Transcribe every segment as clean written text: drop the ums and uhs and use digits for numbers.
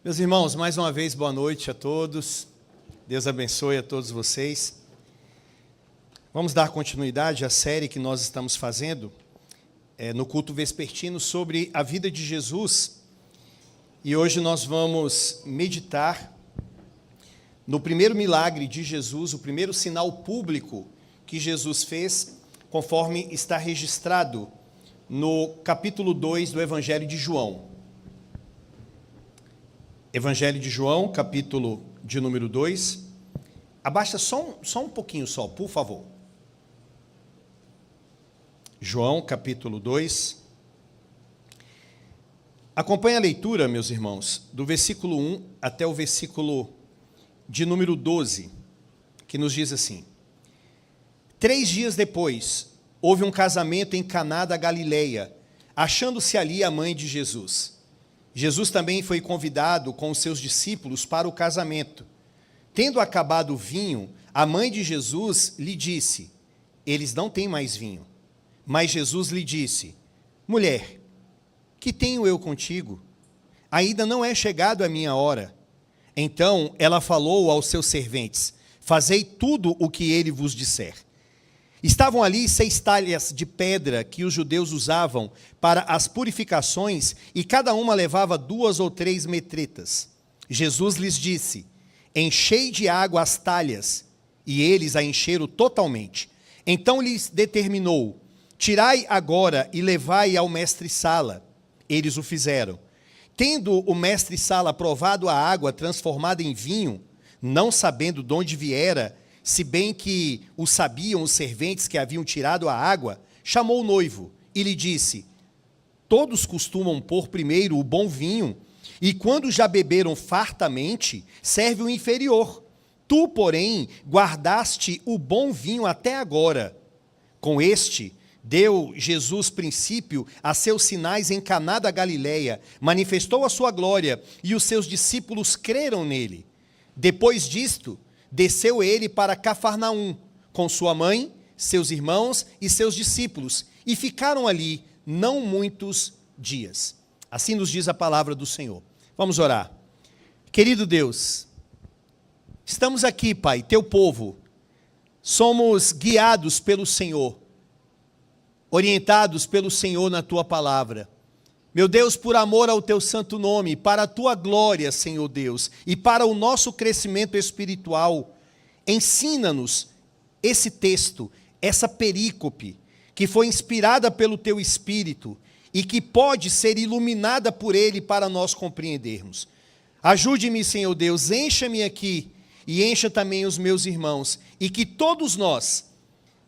Meus irmãos, mais uma vez, boa noite a todos. Deus abençoe a todos vocês. Vamos dar continuidade à série que nós estamos fazendo no culto vespertino sobre a vida de Jesus. E hoje nós vamos meditar no primeiro milagre de Jesus, o primeiro sinal público que Jesus fez, conforme está registrado no capítulo 2 do Evangelho de João. Evangelho de João, capítulo de número 2. Abaixa só um pouquinho só, por favor. João, capítulo 2. Acompanhe a leitura, meus irmãos, do versículo 1 até o versículo de número 12, que nos diz assim: 3 dias depois, houve um casamento em Caná da Galileia, achando-se ali a mãe de Jesus. Jesus também foi convidado com os seus discípulos para o casamento. Tendo acabado o vinho, a mãe de Jesus lhe disse: eles não têm mais vinho. Mas Jesus lhe disse: mulher, que tenho eu contigo? Ainda não é chegado a minha hora. Então ela falou aos seus serventes: fazei tudo o que ele vos disser. Estavam ali 6 talhas de pedra que os judeus usavam para as purificações, e cada uma levava 2 ou 3 metretas. Jesus lhes disse: enchei de água as talhas, e eles a encheram totalmente. Então lhes determinou: tirai agora e levai ao mestre-sala. Eles o fizeram. Tendo o mestre-sala provado a água transformada em vinho, não sabendo de onde viera, se bem que o sabiam os serventes que haviam tirado a água, chamou o noivo e lhe disse: todos costumam pôr primeiro o bom vinho, e quando já beberam fartamente, serve o inferior. Tu, porém, guardaste o bom vinho até agora. Com este, deu Jesus princípio a seus sinais em Caná da Galileia, manifestou a sua glória, e os seus discípulos creram nele. Depois disto, desceu ele para Cafarnaum, com sua mãe, seus irmãos e seus discípulos, e ficaram ali não muitos dias. Assim nos diz a palavra do Senhor. Vamos orar. Querido Deus, estamos aqui, Pai, teu povo, somos guiados pelo Senhor, orientados pelo Senhor na tua palavra. Meu Deus, por amor ao teu santo nome, para a tua glória, Senhor Deus, e para o nosso crescimento espiritual, ensina-nos esse texto, essa perícope, que foi inspirada pelo teu Espírito e que pode ser iluminada por ele para nós compreendermos. Ajude-me, Senhor Deus, encha-me aqui e encha também os meus irmãos, e que todos nós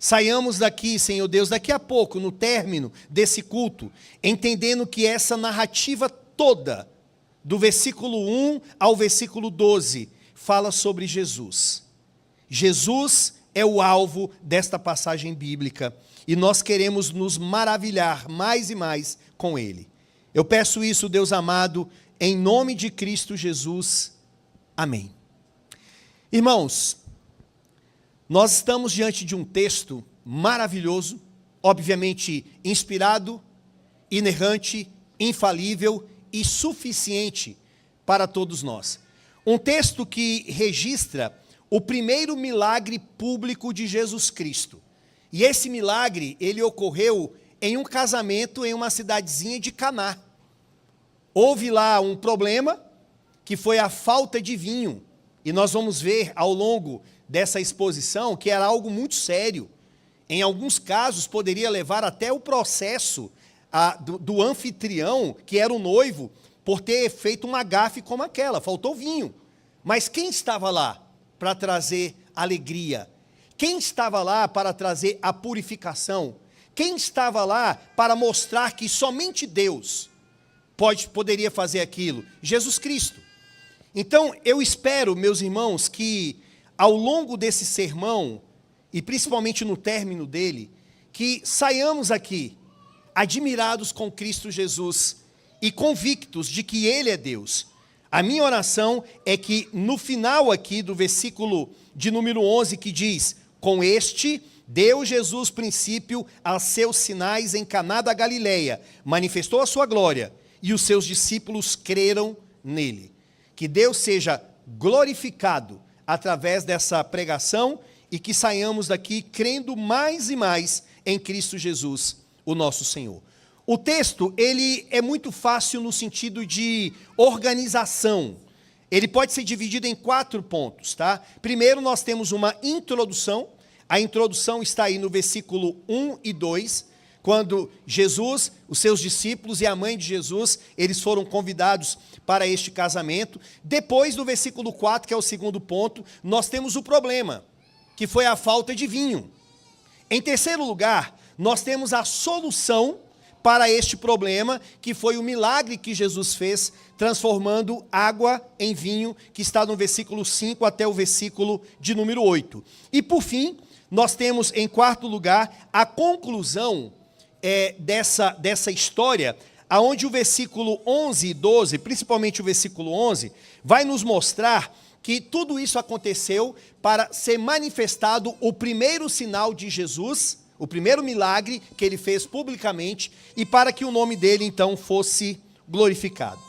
saiamos daqui, Senhor Deus, daqui a pouco, no término desse culto, entendendo que essa narrativa toda, do versículo 1 ao versículo 12, fala sobre Jesus. Jesus é o alvo desta passagem bíblica, e nós queremos nos maravilhar mais e mais com ele. Eu peço isso, Deus amado, em nome de Cristo Jesus. Amém. Irmãos, nós estamos diante de um texto maravilhoso, obviamente inspirado, inerrante, infalível e suficiente para todos nós. Um texto que registra o primeiro milagre público de Jesus Cristo. E esse milagre, ele ocorreu em um casamento em uma cidadezinha de Caná. Houve lá um problema, que foi a falta de vinho. E nós vamos ver ao longo dessa exposição que era algo muito sério. Em alguns casos poderia levar até o processo do anfitrião, que era o noivo, por ter feito uma gafe como aquela, faltou vinho. Mas quem estava lá para trazer alegria? Quem estava lá para trazer a purificação? Quem estava lá para mostrar que somente Deus poderia fazer aquilo? Jesus Cristo. Então eu espero, meus irmãos, que ao longo desse sermão, e principalmente no término dele, que saiamos aqui admirados com Cristo Jesus e convictos de que ele é Deus. A minha oração é que no final aqui do versículo de número 11, que diz: com este deu Jesus princípio a seus sinais em Caná da Galileia, manifestou a sua glória, e os seus discípulos creram nele. Que Deus seja glorificado através dessa pregação e que saiamos daqui crendo mais e mais em Cristo Jesus, o nosso Senhor. O texto, ele é muito fácil no sentido de organização. Ele pode ser dividido em 4 pontos, tá? Primeiro, nós temos uma introdução. A introdução está aí no versículo 1 e 2, quando Jesus, os seus discípulos e a mãe de Jesus, eles foram convidados para este casamento. Depois, no versículo 4, que é o segundo ponto, nós temos o problema, que foi a falta de vinho. Em terceiro lugar, nós temos a solução para este problema, que foi o milagre que Jesus fez, transformando água em vinho, que está no versículo 5 até o versículo de número 8. E por fim, nós temos em quarto lugar a conclusão dessa história, aonde o versículo 11 e 12, principalmente o versículo 11, vai nos mostrar que tudo isso aconteceu para ser manifestado o primeiro sinal de Jesus, o primeiro milagre que ele fez publicamente, e para que o nome dele, então, fosse glorificado.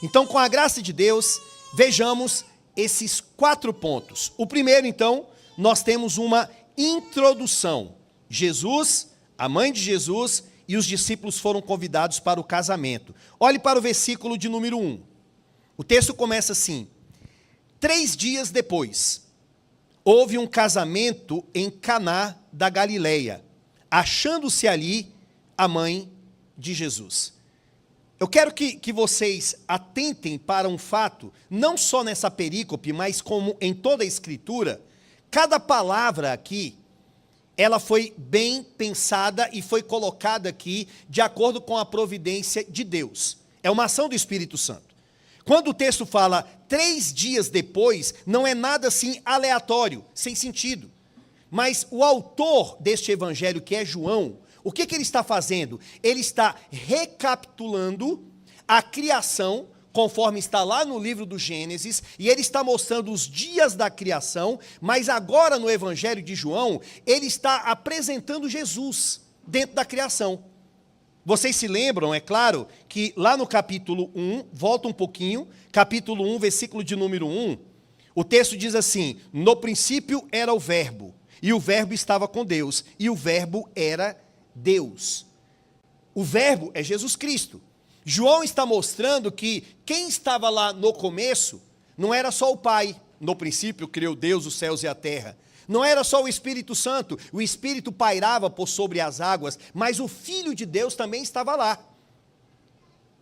Então, com a graça de Deus, vejamos esses 4 pontos. O primeiro, então, nós temos uma introdução. Jesus, a mãe de Jesus e os discípulos foram convidados para o casamento. Olhe para o versículo de número 1. O texto começa assim: 3 dias depois, houve um casamento em Caná da Galileia, achando-se ali a mãe de Jesus. Eu quero que vocês atentem para um fato, não só nessa perícope, mas como em toda a Escritura. Cada palavra aqui, ela foi bem pensada e foi colocada aqui de acordo com a providência de Deus. É uma ação do Espírito Santo. Quando o texto fala 3 dias depois, não é nada assim aleatório, sem sentido. Mas o autor deste evangelho, que é João, o que ele está fazendo? Ele está recapitulando a criação, conforme está lá no livro do Gênesis, e ele está mostrando os dias da criação, mas agora no evangelho de João, ele está apresentando Jesus dentro da criação. Vocês se lembram, é claro, que lá no capítulo 1, volta um pouquinho, capítulo 1, versículo de número 1, o texto diz assim: no princípio era o verbo, e o verbo estava com Deus, e o verbo era Deus. O verbo é Jesus Cristo. João está mostrando que quem estava lá no começo não era só o Pai. No princípio criou Deus os céus e a terra. Não era só o Espírito Santo, o Espírito pairava por sobre as águas, mas o Filho de Deus também estava lá.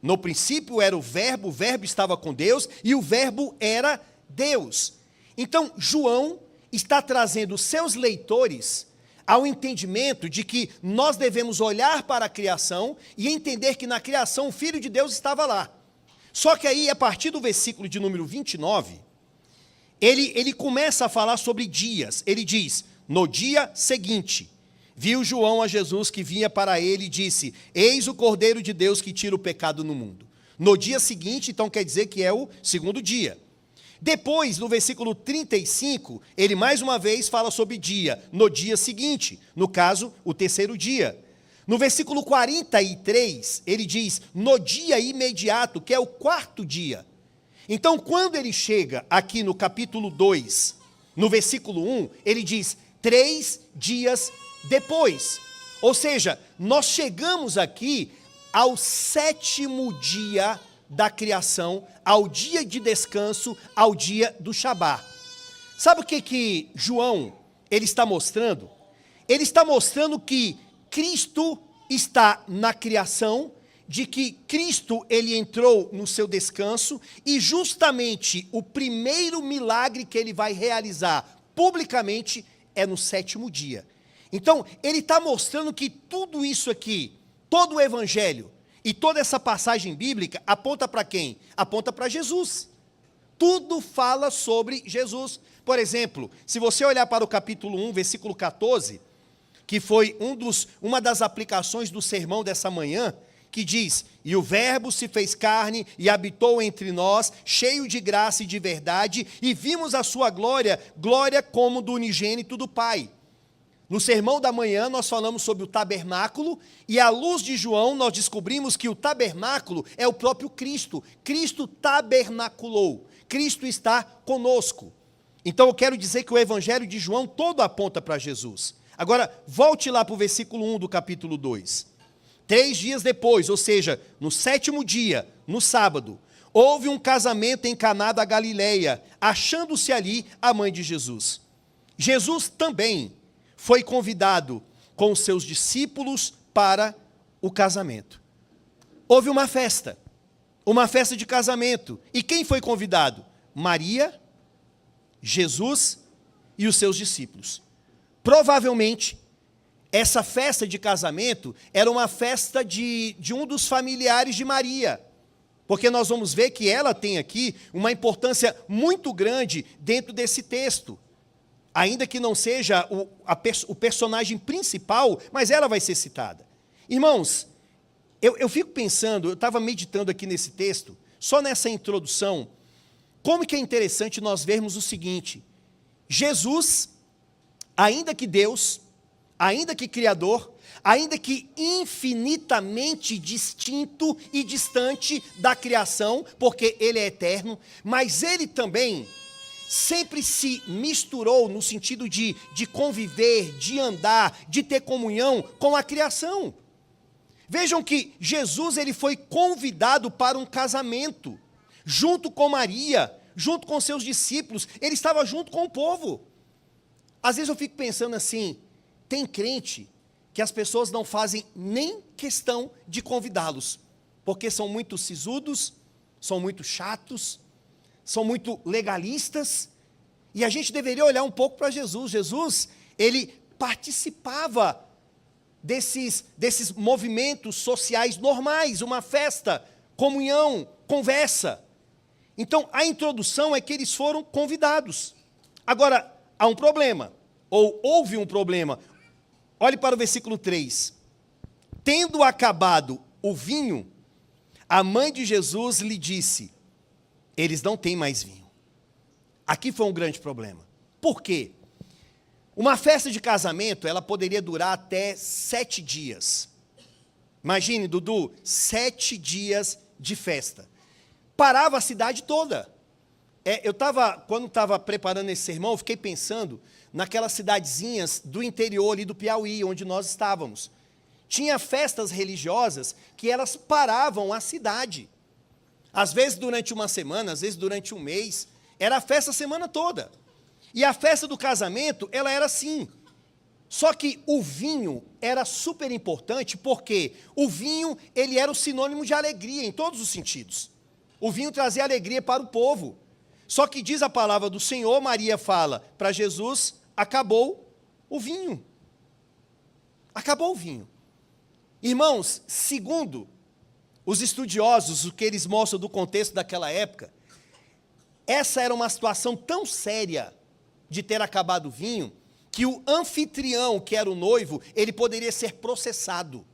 No princípio era o verbo estava com Deus e o verbo era Deus. Então, João está trazendo seus leitores ao entendimento de que nós devemos olhar para a criação e entender que na criação o Filho de Deus estava lá. Só que aí, a partir do versículo de número 29, ele começa a falar sobre dias. Ele diz: no dia seguinte, viu João a Jesus que vinha para ele e disse: eis o Cordeiro de Deus que tira o pecado no mundo. No dia seguinte, então quer dizer que é o segundo dia. Depois, no versículo 35, ele mais uma vez fala sobre dia, no dia seguinte, no caso, o terceiro dia. No versículo 43, ele diz, no dia imediato, que é o 4º dia. Então, quando ele chega aqui no capítulo 2, no versículo 1, ele diz, 3 dias depois. Ou seja, nós chegamos aqui ao 7º dia da criação, ao dia de descanso, ao dia do Shabá. Sabe o que João ele está mostrando? Ele está mostrando que Cristo está na criação, de que Cristo ele entrou no seu descanso, e justamente o primeiro milagre que ele vai realizar publicamente é no 7º dia. Então, ele está mostrando que tudo isso aqui, todo o evangelho, e toda essa passagem bíblica aponta para quem? Aponta para Jesus. Tudo fala sobre Jesus. Por exemplo, se você olhar para o capítulo 1, versículo 14, que foi uma das aplicações do sermão dessa manhã, que diz, e o verbo se fez carne e habitou entre nós, cheio de graça e de verdade, e vimos a sua glória, glória como do unigênito do Pai. No sermão da manhã nós falamos sobre o tabernáculo e à luz de João nós descobrimos que o tabernáculo é o próprio Cristo. Cristo tabernaculou. Cristo está conosco. Então eu quero dizer que o evangelho de João todo aponta para Jesus. Agora, volte lá para o versículo 1 do capítulo 2. 3 dias depois, ou seja, no 7º dia, no sábado, houve um casamento em Caná da Galileia, achando-se ali a mãe de Jesus. Jesus também foi convidado com os seus discípulos para o casamento. Houve uma festa de casamento. E quem foi convidado? Maria, Jesus e os seus discípulos. Provavelmente, essa festa de casamento era uma festa de um dos familiares de Maria, porque nós vamos ver que ela tem aqui uma importância muito grande dentro desse texto. Ainda que não seja o personagem principal, mas ela vai ser citada. Irmãos, eu fico pensando, eu estava meditando aqui nesse texto, só nessa introdução, como que é interessante nós vermos o seguinte: Jesus, ainda que Deus, ainda que Criador, ainda que infinitamente distinto e distante da criação, porque Ele é eterno, mas Ele também sempre se misturou no sentido de conviver, de andar, de ter comunhão com a criação. Vejam que Jesus ele foi convidado para um casamento, junto com Maria, junto com seus discípulos, ele estava junto com o povo. Às vezes eu fico pensando assim, tem crente que as pessoas não fazem nem questão de convidá-los, porque são muito sisudos, são muito chatos, são muito legalistas, e a gente deveria olhar um pouco para Jesus. Jesus, ele participava desses movimentos sociais normais, uma festa, comunhão, conversa. Então, a introdução é que eles foram convidados. Agora, há um problema, ou houve um problema. Olhe para o versículo 3. Tendo acabado o vinho, a mãe de Jesus lhe disse: eles não têm mais vinho. Aqui foi um grande problema. Por quê? Uma festa de casamento, ela poderia durar até 7 dias. Imagine, Dudu, 7 dias de festa. Parava a cidade toda. Quando estava preparando esse sermão, eu fiquei pensando naquelas cidadezinhas do interior ali do Piauí, onde nós estávamos. Tinha festas religiosas que elas paravam a cidade. Às vezes durante uma semana, às vezes durante um mês, era a festa a semana toda. E a festa do casamento, ela era assim. Só que o vinho era super importante, porque o vinho, ele era o sinônimo de alegria em todos os sentidos. O vinho trazia alegria para o povo. Só que diz a palavra do Senhor, Maria fala para Jesus: acabou o vinho. Acabou o vinho. Irmãos, segundo os estudiosos, o que eles mostram do contexto daquela época, essa era uma situação tão séria de ter acabado o vinho, que o anfitrião, que era o noivo, ele poderia ser processado.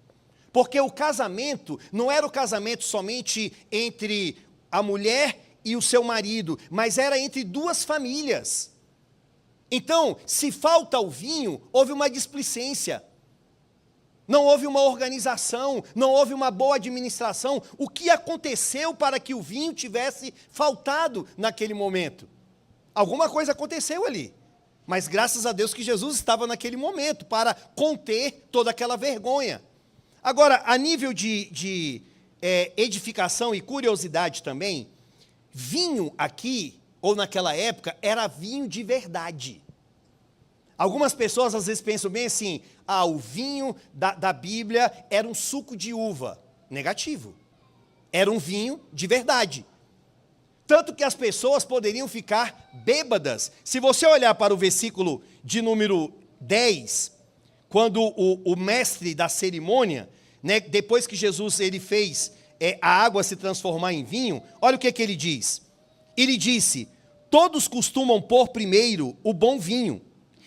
Porque o casamento não era o casamento somente entre a mulher e o seu marido, mas era entre duas famílias. Então, se falta o vinho, houve uma displicência. Não houve uma organização, não houve uma boa administração. O que aconteceu para que o vinho tivesse faltado naquele momento? Alguma coisa aconteceu ali. Mas graças a Deus que Jesus estava naquele momento para conter toda aquela vergonha. Agora, a nível de edificação e curiosidade também, vinho aqui, ou naquela época, era vinho de verdade. Algumas pessoas às vezes pensam bem assim: o vinho da Bíblia era um suco de uva. Negativo. Era um vinho de verdade. Tanto que as pessoas poderiam ficar bêbadas. Se você olhar para o versículo de número 10, quando o mestre da cerimônia, né, depois que Jesus ele fez a água se transformar em vinho, olha o que ele diz. Ele disse: todos costumam pôr primeiro o bom vinho,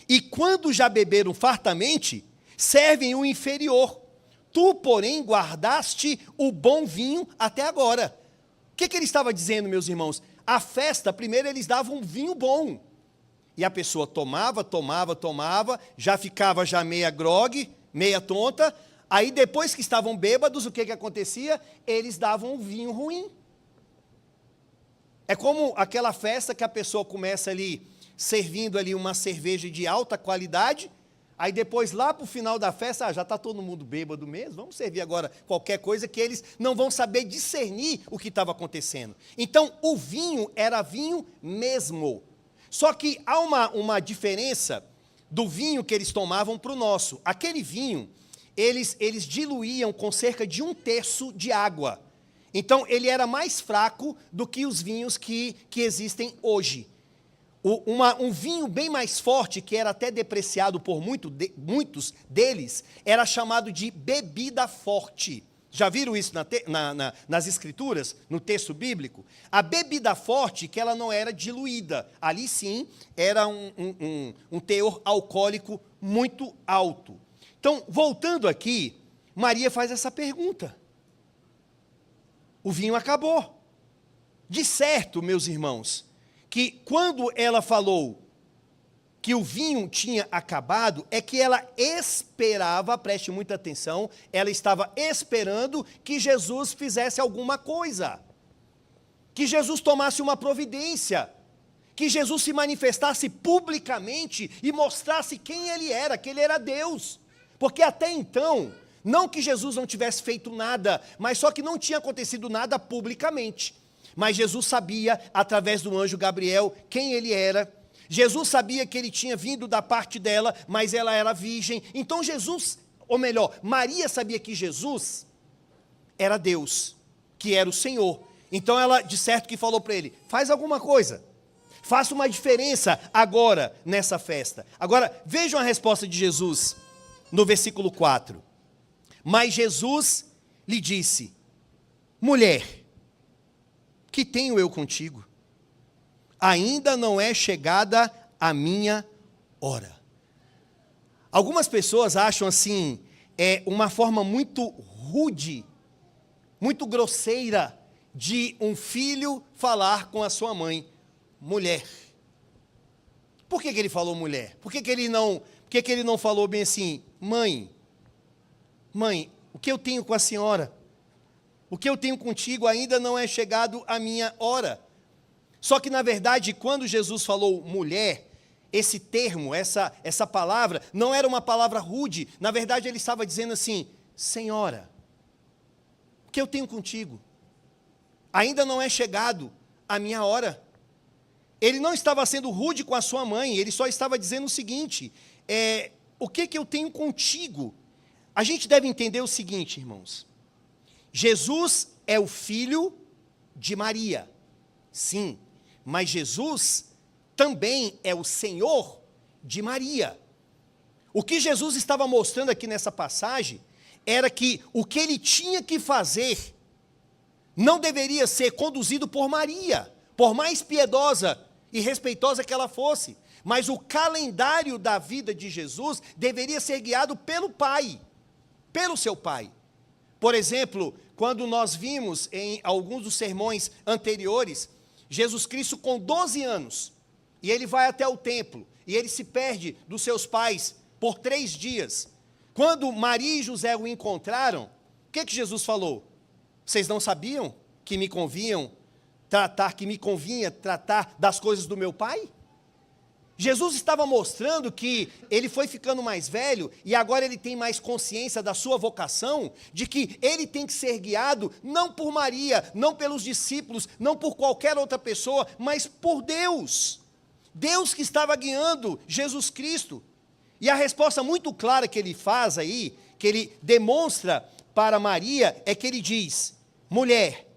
e quando já beberam fartamente, servem o inferior. Tu, porém, guardaste o bom vinho até agora. O que ele estava dizendo, meus irmãos? A festa, primeiro eles davam um vinho bom. E a pessoa tomava, já ficava já meia grogue, meia tonta. Aí depois que estavam bêbados, o que acontecia? Eles davam um vinho ruim. É como aquela festa que a pessoa começa ali, servindo ali uma cerveja de alta qualidade, aí depois lá para o final da festa, já está todo mundo bêbado mesmo, vamos servir agora qualquer coisa que eles não vão saber discernir o que estava acontecendo. Então, o vinho era vinho mesmo. Só que há uma diferença do vinho que eles tomavam para o nosso. Aquele vinho, eles diluíam com cerca de 1/3 de água. Então, ele era mais fraco do que os vinhos que existem hoje. Um vinho bem mais forte, que era até depreciado por muitos deles, era chamado de bebida forte. Já viram isso nas escrituras, no texto bíblico? A bebida forte, que ela não era diluída. Ali sim, era um teor alcoólico muito alto. Então, voltando aqui, Maria faz essa pergunta. O vinho acabou. De certo, meus irmãos, que quando ela falou que o vinho tinha acabado, é que ela esperava, preste muita atenção, ela estava esperando que Jesus fizesse alguma coisa, que Jesus tomasse uma providência, que Jesus se manifestasse publicamente e mostrasse quem ele era, que ele era Deus, porque até então, não que Jesus não tivesse feito nada, mas só que não tinha acontecido nada publicamente. Mas Jesus sabia, através do anjo Gabriel, quem ele era. Jesus sabia que ele tinha vindo da parte dela, mas ela era virgem. Então Jesus, ou melhor, Maria sabia que Jesus era Deus, que era o Senhor. Então ela, de certo, que falou para ele, faz alguma coisa. Faça uma diferença agora nessa festa. Agora, vejam a resposta de Jesus no versículo 4. Mas Jesus lhe disse, mulher, que tenho eu contigo? Ainda não é chegada a minha hora. Algumas pessoas acham assim, uma forma muito rude, muito grosseira, de um filho falar com a sua mãe, mulher. Por que ele falou mulher? Por que ele não falou bem assim, mãe, o que eu tenho com a senhora? O que eu tenho contigo ainda não é chegado a minha hora. Só que, na verdade, quando Jesus falou mulher, esse termo, essa palavra, não era uma palavra rude. Na verdade, ele estava dizendo assim, senhora, o que eu tenho contigo? Ainda não é chegado a minha hora. Ele não estava sendo rude com a sua mãe, ele só estava dizendo o seguinte, o que eu tenho contigo? A gente deve entender o seguinte, irmãos. Jesus é o filho de Maria, sim, mas Jesus também é o Senhor de Maria. O que Jesus estava mostrando aqui nessa passagem era que o que ele tinha que fazer não deveria ser conduzido por Maria, por mais piedosa e respeitosa que ela fosse, mas o calendário da vida de Jesus deveria ser guiado pelo Pai, pelo seu Pai. Por exemplo, quando nós vimos em alguns dos sermões anteriores, Jesus Cristo com 12 anos, e ele vai até o templo, e ele se perde dos seus pais por 3 dias. Quando Maria e José o encontraram, o que Jesus falou? Vocês não sabiam que me convinha tratar das coisas do meu pai? Jesus estava mostrando que ele foi ficando mais velho e agora ele tem mais consciência da sua vocação, de que ele tem que ser guiado não por Maria, não pelos discípulos, não por qualquer outra pessoa, mas por Deus. Deus que estava guiando Jesus Cristo. E a resposta muito clara que ele faz aí, que ele demonstra para Maria, é que ele diz, mulher,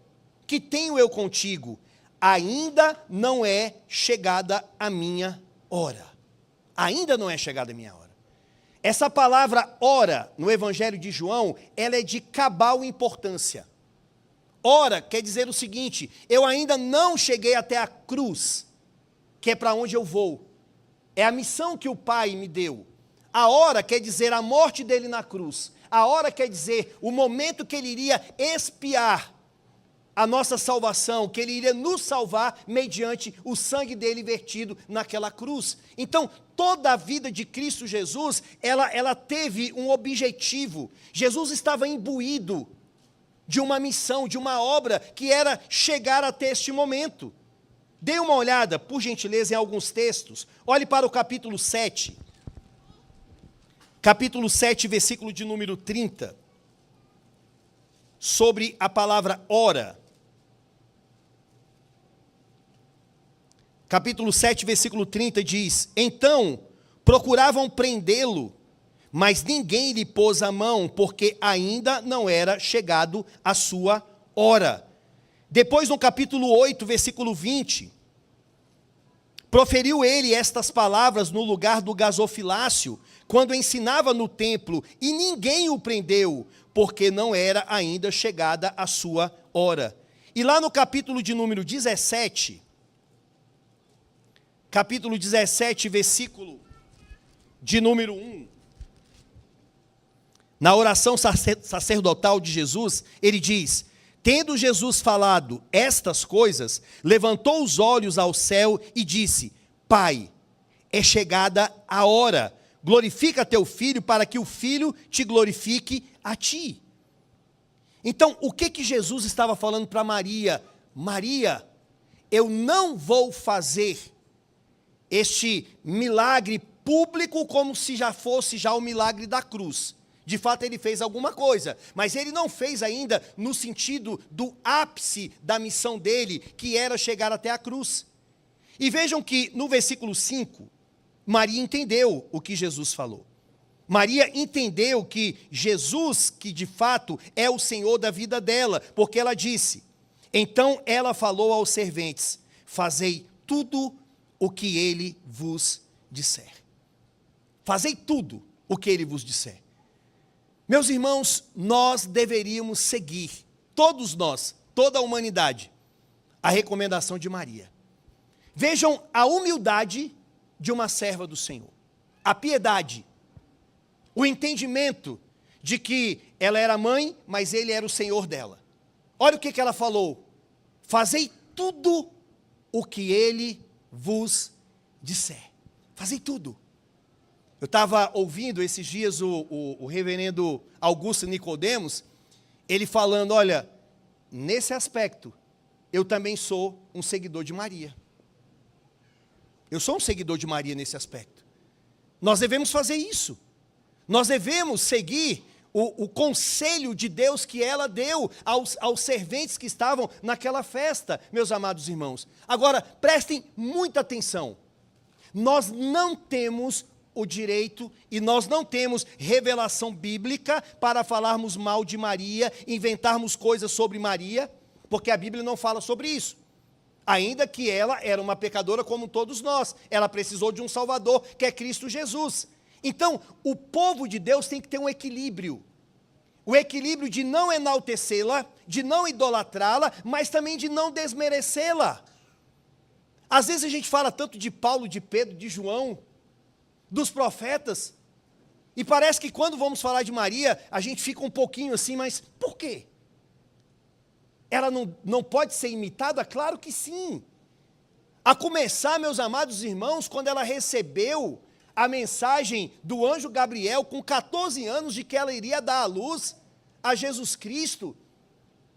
que tenho eu contigo? Ainda não é chegada a minha hora. Ainda não é chegada a minha hora. Essa palavra hora, no Evangelho de João, ela é de cabal importância. Hora quer dizer o seguinte, eu ainda não cheguei até a cruz, que é para onde eu vou. É a missão que o Pai me deu. A hora quer dizer a morte dele na cruz. A hora quer dizer o momento que ele iria expiar a nossa salvação, que ele iria nos salvar mediante o sangue dele vertido naquela cruz. Então, toda a vida de Cristo Jesus, ela teve um objetivo. Jesus estava imbuído de uma missão, de uma obra, que era chegar até este momento. Dê uma olhada, por gentileza, em alguns textos. Olhe para o capítulo 7. Capítulo 7, versículo de número 30. Sobre a palavra ora. Capítulo 7, versículo 30 diz: Então procuravam prendê-lo, mas ninguém lhe pôs a mão, porque ainda não era chegado a sua hora. Depois, no capítulo 8, versículo 20, proferiu ele estas palavras no lugar do gasofilácio, quando ensinava no templo, e ninguém o prendeu, porque não era ainda chegada a sua hora. E lá no capítulo de número 17, capítulo 17, versículo de número 1, na oração sacerdotal de Jesus, ele diz: Tendo Jesus falado estas coisas, levantou os olhos ao céu e disse: Pai, é chegada a hora, glorifica teu filho, para que o filho te glorifique a ti. Então, o que Jesus estava falando para Maria? Maria, eu não vou fazer este milagre público como se já fosse o milagre da cruz. De fato, ele fez alguma coisa, mas ele não fez ainda no sentido do ápice da missão dele, que era chegar até a cruz. E vejam que no versículo 5, Maria entendeu o que Jesus falou. Maria entendeu que Jesus, que de fato é o Senhor da vida dela, porque ela disse: Então ela falou aos serventes: Fazei tudo o que ele vos disser. Fazei tudo o que ele vos disser. Meus irmãos, nós deveríamos seguir, todos nós, toda a humanidade, a recomendação de Maria. Vejam a humildade de uma serva do Senhor, a piedade, o entendimento de que ela era mãe, mas ele era o Senhor dela. Olha o que ela falou: Fazei tudo o que ele vos disser. Fazei tudo. Eu estava ouvindo esses dias o reverendo Augusto Nicodemos, ele falando: olha, nesse aspecto, eu também sou um seguidor de Maria. Eu sou um seguidor de Maria nesse aspecto. Nós devemos fazer isso. Nós devemos seguir o conselho de Deus que ela deu aos serventes que estavam naquela festa, meus amados irmãos. Agora, prestem muita atenção. Nós não temos o direito e nós não temos revelação bíblica para falarmos mal de Maria, inventarmos coisas sobre Maria, porque a Bíblia não fala sobre isso. Ainda que ela era uma pecadora como todos nós, ela precisou de um Salvador, que é Cristo Jesus. Então, o povo de Deus tem que ter um equilíbrio. O equilíbrio de não enaltecê-la, de não idolatrá-la, mas também de não desmerecê-la. Às vezes a gente fala tanto de Paulo, de Pedro, de João, dos profetas, e parece que quando vamos falar de Maria, a gente fica um pouquinho assim, mas por quê? Ela não pode ser imitada? Claro que sim. A começar, meus amados irmãos, quando ela recebeu a mensagem do anjo Gabriel, com 14 anos, de que ela iria dar à luz a Jesus Cristo,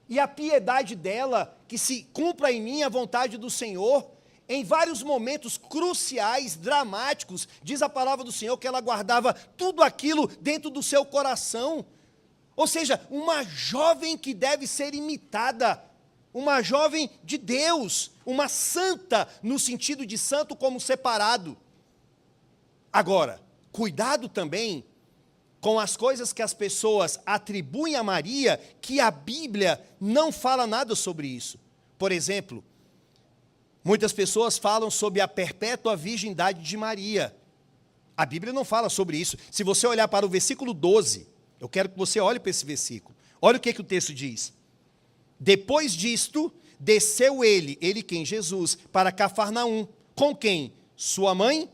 e a piedade dela, que se cumpra em mim a vontade do Senhor. Em vários momentos cruciais, dramáticos, diz a palavra do Senhor que ela guardava tudo aquilo dentro do seu coração. Ou seja, uma jovem que deve ser imitada, uma jovem de Deus, uma santa, no sentido de santo como separado. Agora, cuidado também com as coisas que as pessoas atribuem a Maria, que a Bíblia não fala nada sobre isso. Por exemplo, muitas pessoas falam sobre a perpétua virgindade de Maria. A Bíblia não fala sobre isso. Se você olhar para o versículo 12, eu quero que você olhe para esse versículo. Olha o que o texto diz. Depois disto, desceu ele quem? Jesus, para Cafarnaum. Com quem? Sua mãe,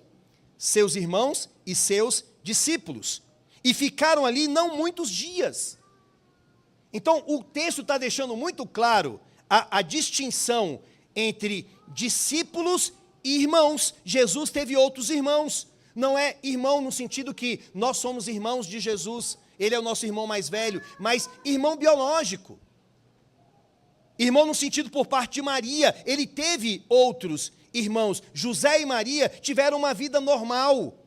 seus irmãos e seus discípulos. E ficaram ali não muitos dias. Então, o texto está deixando muito claro a distinção entre discípulos e irmãos. Jesus teve outros irmãos. Não é irmão no sentido que nós somos irmãos de Jesus, ele é o nosso irmão mais velho, mas irmão biológico. Irmão no sentido por parte de Maria, ele teve outros irmãos. José e Maria tiveram uma vida normal,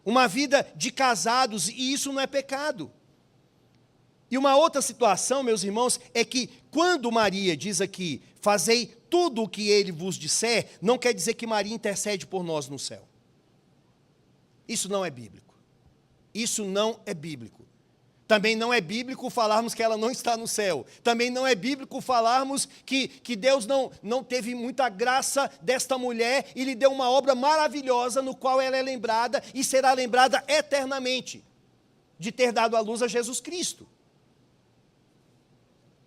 uma vida de casados, e isso não é pecado. E uma outra situação, meus irmãos, é que quando Maria diz aqui, fazei tudo o que ele vos disser, não quer dizer que Maria intercede por nós no céu. Isso não é bíblico. Isso não é bíblico. Também não é bíblico falarmos que ela não está no céu. Também não é bíblico falarmos que Deus não teve muita graça desta mulher e lhe deu uma obra maravilhosa no qual ela é lembrada e será lembrada eternamente, de ter dado à luz a Jesus Cristo.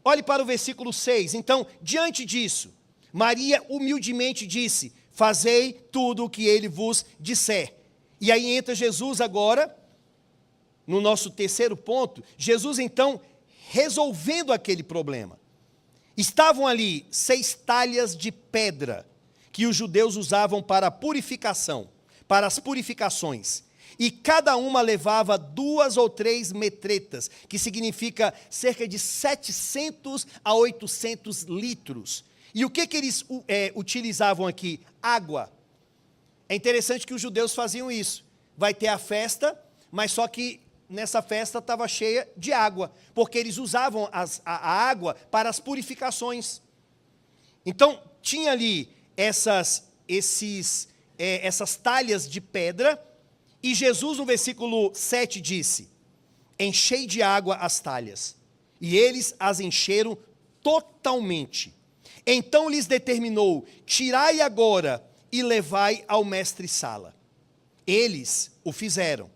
Olhe para o versículo 6. Então, diante disso, Maria humildemente disse, fazei tudo o que ele vos disser. E aí entra Jesus agora, no nosso terceiro ponto, Jesus então resolvendo aquele problema. Estavam ali 6 talhas de pedra, que os judeus usavam para a purificação, para as purificações. E cada uma levava 2 ou 3 metretas, que significa cerca de 700 a 800 litros. E o que eles utilizavam aqui? Água. É interessante que os judeus faziam isso. Vai ter a festa, mas só que nessa festa estava cheia de água, porque eles usavam a água para as purificações. Então, tinha ali essas talhas de pedra, e Jesus, no versículo 7, disse, enchei de água as talhas, e eles as encheram totalmente. Então lhes determinou, tirai agora e levai ao mestre-sala. Eles o fizeram.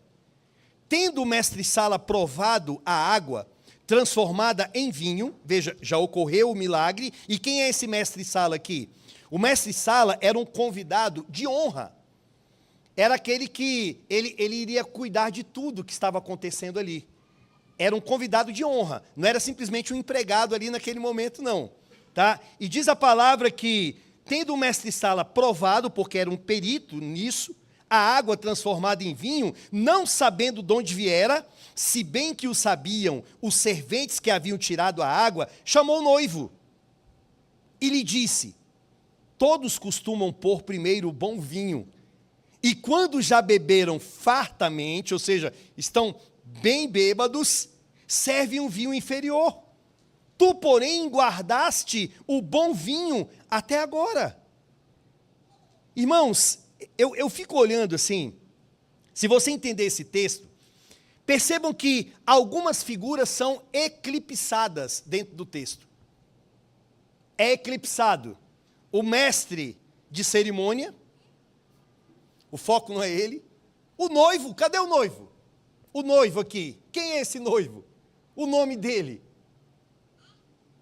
Tendo o mestre-sala provado a água, transformada em vinho, veja, já ocorreu o milagre, e quem é esse mestre-sala aqui? O mestre-sala era um convidado de honra, era aquele que ele iria cuidar de tudo que estava acontecendo ali, era um convidado de honra, não era simplesmente um empregado ali naquele momento não, tá? E diz a palavra que, tendo o mestre-sala provado, porque era um perito nisso, a água transformada em vinho, não sabendo de onde viera, se bem que o sabiam os serventes que haviam tirado a água, chamou o noivo e lhe disse, todos costumam pôr primeiro o bom vinho, e quando já beberam fartamente, ou seja, estão bem bêbados, servem um vinho inferior. Tu, porém, guardaste o bom vinho até agora. Irmãos, eu fico olhando assim, se você entender esse texto, percebam que algumas figuras são eclipsadas dentro do texto. É eclipsado o mestre de cerimônia, o foco não é ele, o noivo, cadê o noivo? O noivo aqui, quem é esse noivo? O nome dele.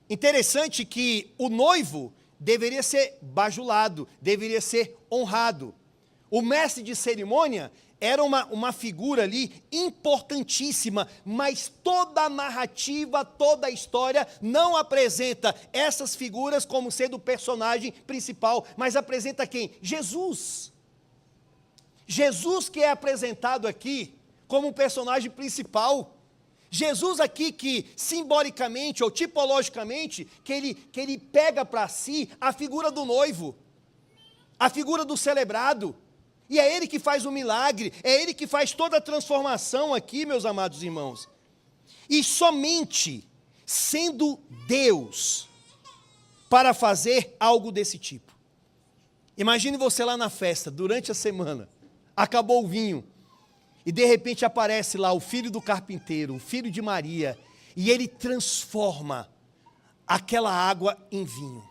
Interessante que o noivo deveria ser bajulado, deveria ser honrado. O mestre de cerimônia era uma figura ali importantíssima, mas toda a narrativa, toda a história não apresenta essas figuras como sendo o personagem principal, mas apresenta quem? Jesus. Jesus que é apresentado aqui como um personagem principal. Jesus aqui que simbolicamente ou tipologicamente, que ele pega para si a figura do noivo, a figura do celebrado. E é ele que faz o milagre, é ele que faz toda a transformação aqui, meus amados irmãos. E somente sendo Deus para fazer algo desse tipo. Imagine você lá na festa, durante a semana, acabou o vinho, e de repente aparece lá o filho do carpinteiro, o filho de Maria, e ele transforma aquela água em vinho.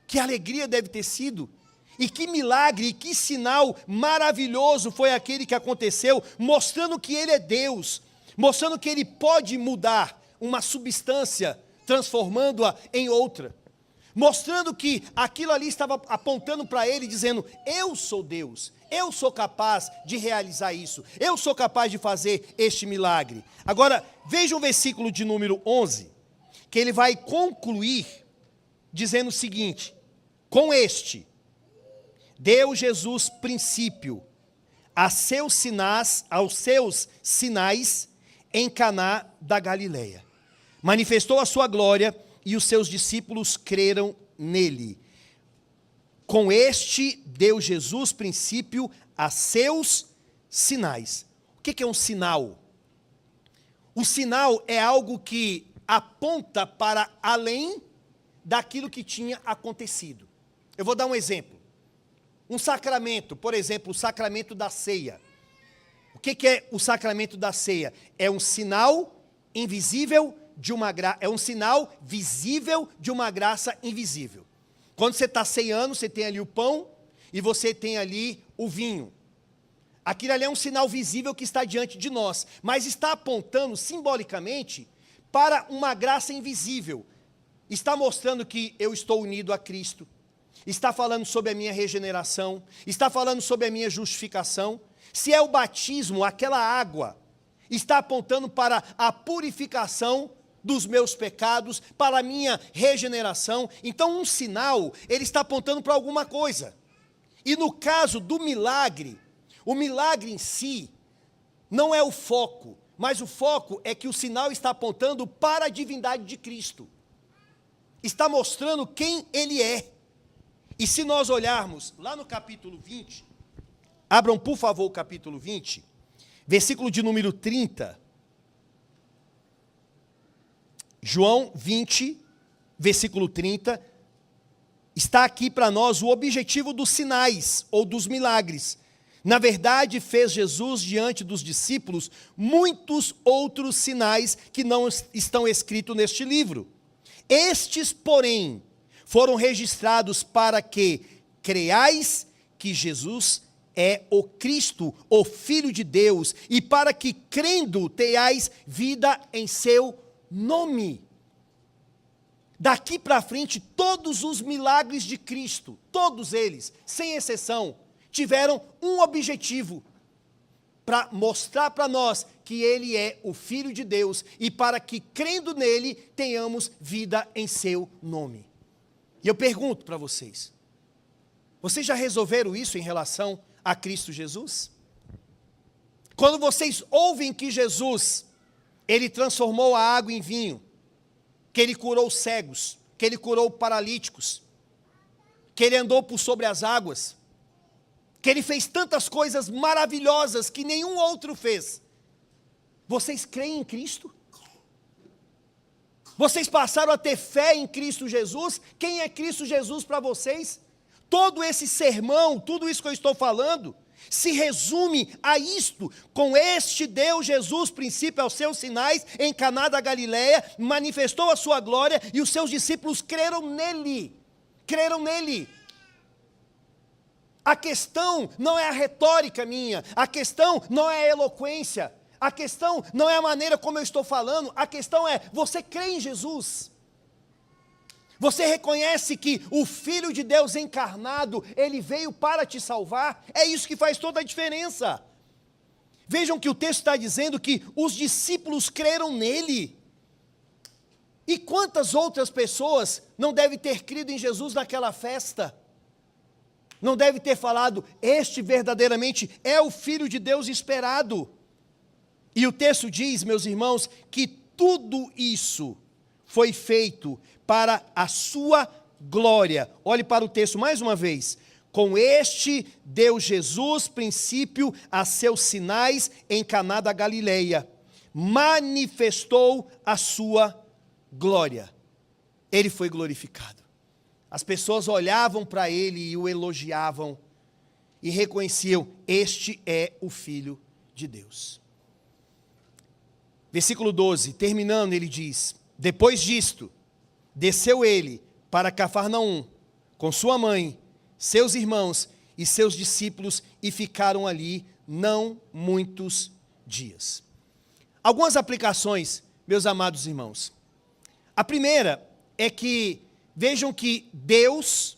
Que alegria deve ter sido! E que milagre, e que sinal maravilhoso foi aquele que aconteceu, mostrando que Ele é Deus, mostrando que Ele pode mudar uma substância, transformando-a em outra, mostrando que aquilo ali estava apontando para Ele, dizendo, eu sou Deus, eu sou capaz de realizar isso, eu sou capaz de fazer este milagre. Agora, veja o versículo de número 11, que ele vai concluir dizendo o seguinte: com este, deu Jesus princípio aos seus sinais em Caná da Galileia. Manifestou a sua glória e os seus discípulos creram nele. Com este deu Jesus princípio a seus sinais. O que é um sinal? O sinal é algo que aponta para além daquilo que tinha acontecido. Eu vou dar um exemplo. Um sacramento, por exemplo, o sacramento da ceia. O que é o sacramento da ceia? É um sinal invisível é um sinal visível de uma graça invisível. Quando você está ceando, você tem ali o pão e você tem ali o vinho. Aquilo ali é um sinal visível que está diante de nós, mas está apontando simbolicamente para uma graça invisível. Está mostrando que eu estou unido a Cristo. Está falando sobre a minha regeneração. Está falando sobre a minha justificação. Se é o batismo, aquela água está apontando para a purificação dos meus pecados, para a minha regeneração. Então, um sinal, ele está apontando para alguma coisa. E no caso do milagre, o milagre em si não é o foco, mas o foco é que o sinal está apontando para a divindade de Cristo. Está mostrando quem ele é. E se nós olharmos lá no capítulo 20, abram por favor o capítulo 20, versículo de número 30. João 20, versículo 30, está aqui para nós o objetivo dos sinais ou dos milagres. Na verdade, fez Jesus diante dos discípulos muitos outros sinais que não estão escritos neste livro. Estes, porém, foram registrados para que creiais que Jesus é o Cristo, o Filho de Deus, e para que, crendo, tenhais vida em seu nome. Daqui para frente, todos os milagres de Cristo, todos eles, sem exceção, tiveram um objetivo: para mostrar para nós que ele é o Filho de Deus e para que, crendo nele, tenhamos vida em seu nome. E eu pergunto para vocês já resolveram isso em relação a Cristo Jesus? Quando vocês ouvem que Jesus, ele transformou a água em vinho, que ele curou cegos, que ele curou paralíticos, que ele andou por sobre as águas, que ele fez tantas coisas maravilhosas que nenhum outro fez, vocês creem em Cristo? Vocês passaram a ter fé em Cristo Jesus? Quem é Cristo Jesus para vocês? Todo esse sermão, tudo isso que eu estou falando, se resume a isto: com este deu Jesus princípio aos seus sinais em Caná da Galileia, manifestou a sua glória e os seus discípulos creram nele. Creram nele. A questão não é a retórica minha, a questão não é a eloquência, a questão não é a maneira como eu estou falando, a questão é: você crê em Jesus? Você reconhece que o Filho de Deus encarnado, ele veio para te salvar? É isso que faz toda a diferença. Vejam que o texto está dizendo que os discípulos creram nele. E quantas outras pessoas não devem ter crido em Jesus naquela festa? Não devem ter falado: este verdadeiramente é o Filho de Deus esperado. E o texto diz, meus irmãos, que tudo isso foi feito para a sua glória. Olhe para o texto mais uma vez. Com este deu Jesus princípio a seus sinais em Caná da Galileia. Manifestou a sua glória. Ele foi glorificado. As pessoas olhavam para ele e o elogiavam e reconheciam: este é o Filho de Deus. Versículo 12, terminando, ele diz: depois disto, desceu ele para Cafarnaum, com sua mãe, seus irmãos e seus discípulos, e ficaram ali não muitos dias. Algumas aplicações, meus amados irmãos. A primeira é que, vejam que Deus,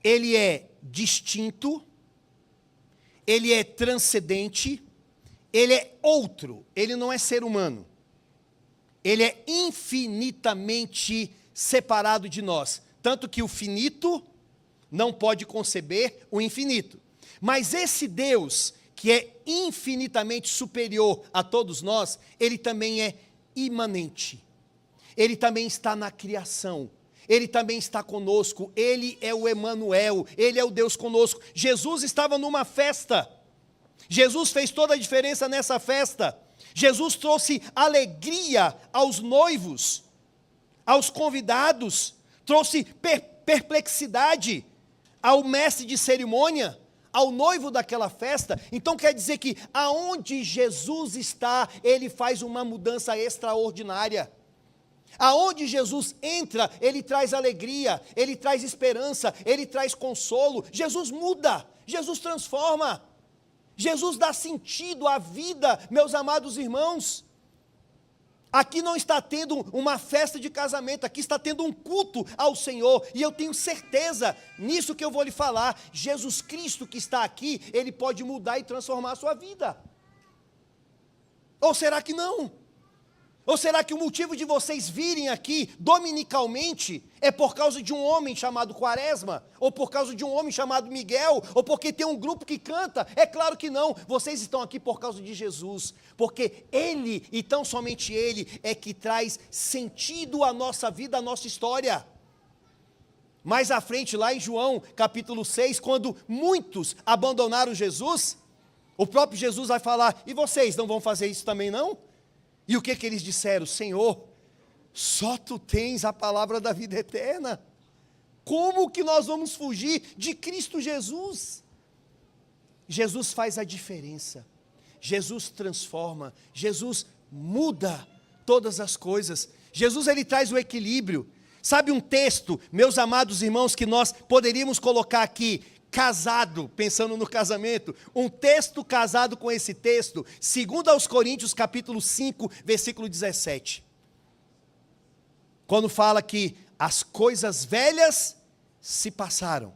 ele é distinto, ele é transcendente, ele é outro, ele não é ser humano. Ele é infinitamente separado de nós. tanto que o finito não pode conceber o infinito. Mas esse Deus, que é infinitamente superior a todos nós, ele também é imanente. Ele também está na criação. Ele também está conosco. Ele é o Emanuel. Ele é o Deus conosco. Jesus estava numa festa. Jesus fez toda a diferença nessa festa. Jesus trouxe alegria aos noivos, aos convidados. Trouxe perplexidade ao mestre de cerimônia, ao noivo daquela festa. Então quer dizer que aonde Jesus está, ele faz uma mudança extraordinária. Aonde Jesus entra, ele traz alegria, ele traz esperança, ele traz consolo. Jesus muda, Jesus transforma, Jesus dá sentido à vida, meus amados irmãos. Aqui não está tendo uma festa de casamento, aqui está tendo um culto ao Senhor, e eu tenho certeza, nisso que eu vou lhe falar, Jesus Cristo que está aqui, ele pode mudar e transformar a sua vida. Ou será que não? Ou será que o motivo de vocês virem aqui dominicalmente é por causa de um homem chamado Quaresma? Ou por causa de um homem chamado Miguel? Ou porque tem um grupo que canta? É claro que não, vocês estão aqui por causa de Jesus, porque Ele, e tão somente Ele, é que traz sentido à nossa vida, à nossa história. Mais à frente, lá em João capítulo 6, quando muitos abandonaram Jesus, o próprio Jesus vai falar, e vocês não vão fazer isso também não? E o que eles disseram? Senhor, só Tu tens a palavra da vida eterna. Como que nós vamos fugir de Cristo Jesus? Jesus faz a diferença. Jesus transforma. Jesus muda todas as coisas. Jesus, ele traz o equilíbrio. Sabe um texto, meus amados irmãos, que nós poderíamos colocar aqui, casado, pensando no casamento, um texto casado com esse texto, 2 aos Coríntios, capítulo 5, versículo 17. Quando fala que as coisas velhas se passaram,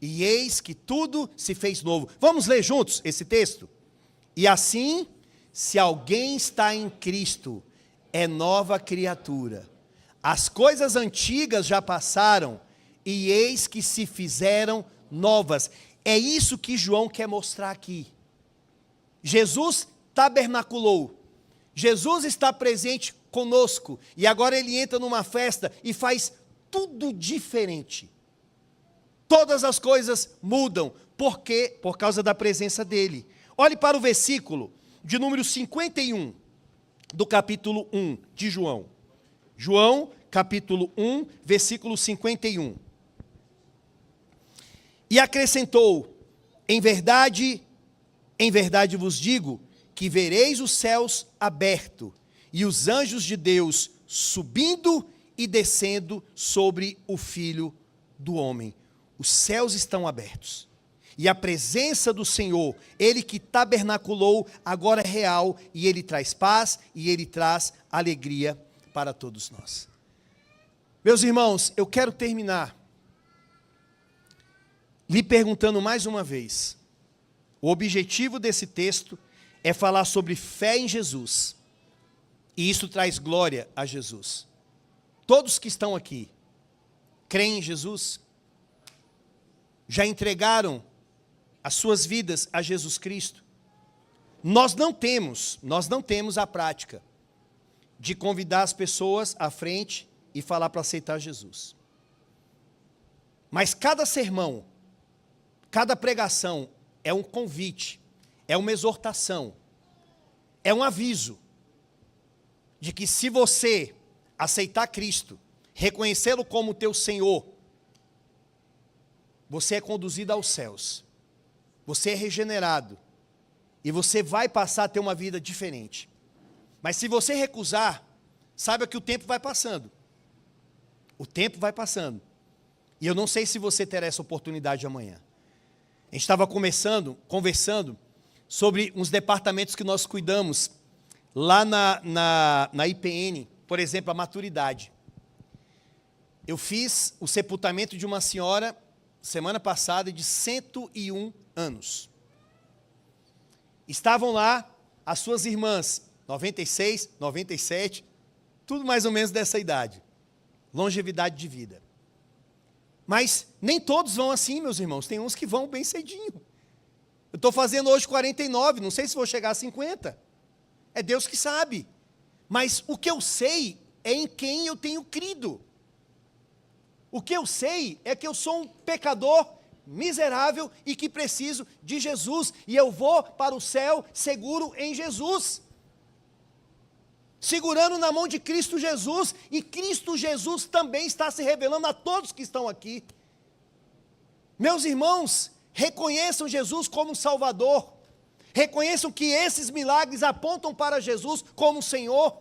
e eis que tudo se fez novo. Vamos ler juntos esse texto? E assim, se alguém está em Cristo, é nova criatura. As coisas antigas já passaram, e eis que se fizeram novas. É isso que João quer mostrar aqui. Jesus tabernaculou. Jesus está presente conosco. E agora ele entra numa festa e faz tudo diferente. Todas as coisas mudam. Por quê? Por causa da presença dele. Olhe para o versículo de número 51 do capítulo 1 de João. João, capítulo 1, versículo 51. E acrescentou, em verdade vos digo, que vereis os céus abertos, e os anjos de Deus subindo e descendo sobre o Filho do Homem. Os céus estão abertos, e a presença do Senhor, Ele que tabernaculou, agora é real, e Ele traz paz, e Ele traz alegria para todos nós. Meus irmãos, eu quero terminar lhe perguntando mais uma vez, o objetivo desse texto é falar sobre fé em Jesus, e isso traz glória a Jesus. Todos que estão aqui, creem em Jesus? Já entregaram as suas vidas a Jesus Cristo? Nós não temos a prática de convidar as pessoas à frente e falar para aceitar Jesus. Mas cada sermão, cada pregação é um convite, é uma exortação, é um aviso de que se você aceitar Cristo, reconhecê-lo como teu Senhor, você é conduzido aos céus, você é regenerado, e você vai passar a ter uma vida diferente. Mas se você recusar, saiba que o tempo vai passando. O tempo vai passando. E eu não sei se você terá essa oportunidade amanhã. A gente estava conversando sobre uns departamentos que nós cuidamos lá na IPN, por exemplo, a maturidade. Eu fiz o sepultamento de uma senhora, semana passada, de 101 anos. Estavam lá as suas irmãs, 96, 97, tudo mais ou menos dessa idade. Longevidade de vida. Mas nem todos vão assim, meus irmãos. Tem uns que vão bem cedinho. Eu estou fazendo hoje 49, não sei se vou chegar a 50. É Deus que sabe. Mas o que eu sei é em quem eu tenho crido. O que eu sei é que eu sou um pecador miserável e que preciso de Jesus. E eu vou para o céu seguro em Jesus. Segurando na mão de Cristo Jesus. E Cristo Jesus também está se revelando a todos que estão aqui. Meus irmãos, reconheçam Jesus como Salvador. Reconheçam que esses milagres apontam para Jesus como Senhor.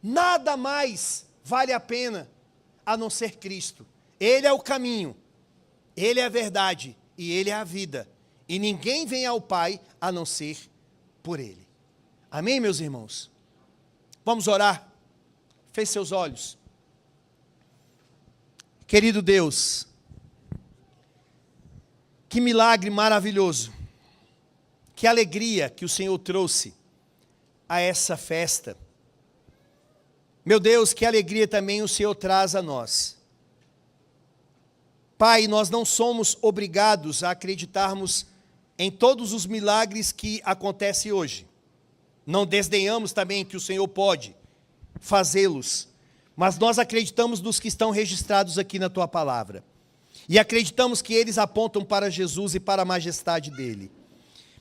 Nada mais vale a pena a não ser Cristo. Ele é o caminho, Ele é a verdade e Ele é a vida. E ninguém vem ao Pai a não ser por Ele. Amém, meus irmãos? Vamos orar. Feche seus olhos. Querido Deus, que milagre maravilhoso, que alegria que o Senhor trouxe a essa festa. Meu Deus, que alegria também o Senhor traz a nós. Pai, nós não somos obrigados a acreditarmos em todos os milagres que acontecem hoje. Não desdenhamos também que o Senhor pode fazê-los, mas nós acreditamos nos que estão registrados aqui na Tua Palavra. E acreditamos que eles apontam para Jesus e para a majestade dEle.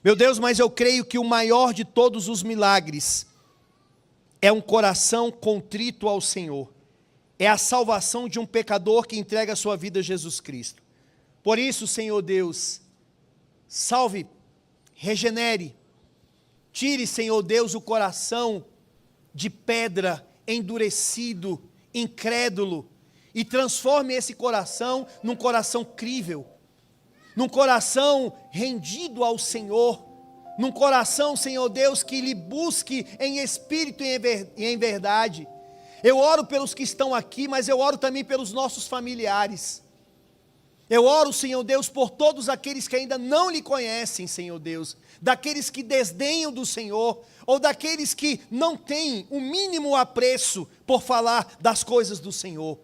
Meu Deus, mas eu creio que o maior de todos os milagres é um coração contrito ao Senhor. É a salvação de um pecador que entrega a sua vida a Jesus Cristo. Por isso, Senhor Deus, salve, regenere, tire, Senhor Deus, o coração de pedra, endurecido, incrédulo, e transforme esse coração num coração crível, num coração rendido ao Senhor, num coração, Senhor Deus, que lhe busque em espírito e em verdade. Eu oro pelos que estão aqui, mas eu oro também pelos nossos familiares. Eu oro, Senhor Deus, por todos aqueles que ainda não lhe conhecem, Senhor Deus, daqueles que desdenham do Senhor, ou daqueles que não têm o mínimo apreço por falar das coisas do Senhor.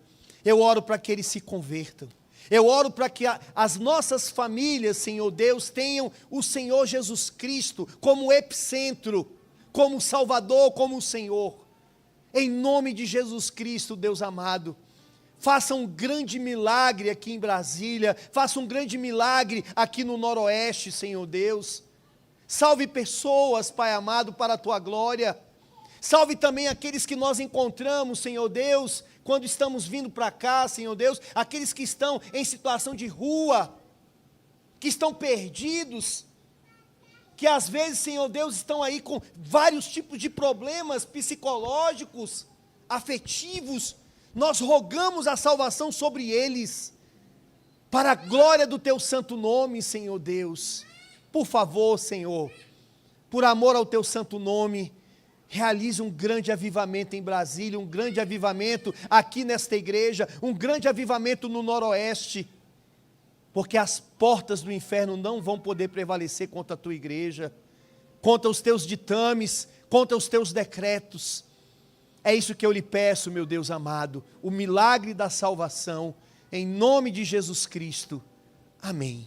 Eu oro para que eles se convertam. Eu oro para que as nossas famílias, Senhor Deus, tenham o Senhor Jesus Cristo como epicentro, como Salvador, como Senhor. Em nome de Jesus Cristo, Deus amado, faça um grande milagre aqui em Brasília, faça um grande milagre aqui no Noroeste, Senhor Deus. Salve pessoas, Pai amado, para a Tua glória. Salve também aqueles que nós encontramos, Senhor Deus, quando estamos vindo para cá, Senhor Deus, aqueles que estão em situação de rua, que estão perdidos, que às vezes, Senhor Deus, estão aí com vários tipos de problemas psicológicos, afetivos. Nós rogamos a salvação sobre eles, para a glória do Teu santo nome, Senhor Deus. Por favor, Senhor, por amor ao Teu santo nome, realize um grande avivamento em Brasília, um grande avivamento aqui nesta igreja, um grande avivamento no Noroeste, porque as portas do inferno não vão poder prevalecer contra a Tua igreja, contra os Teus ditames, contra os Teus decretos. É isso que eu lhe peço, meu Deus amado, o milagre da salvação, em nome de Jesus Cristo. Amém.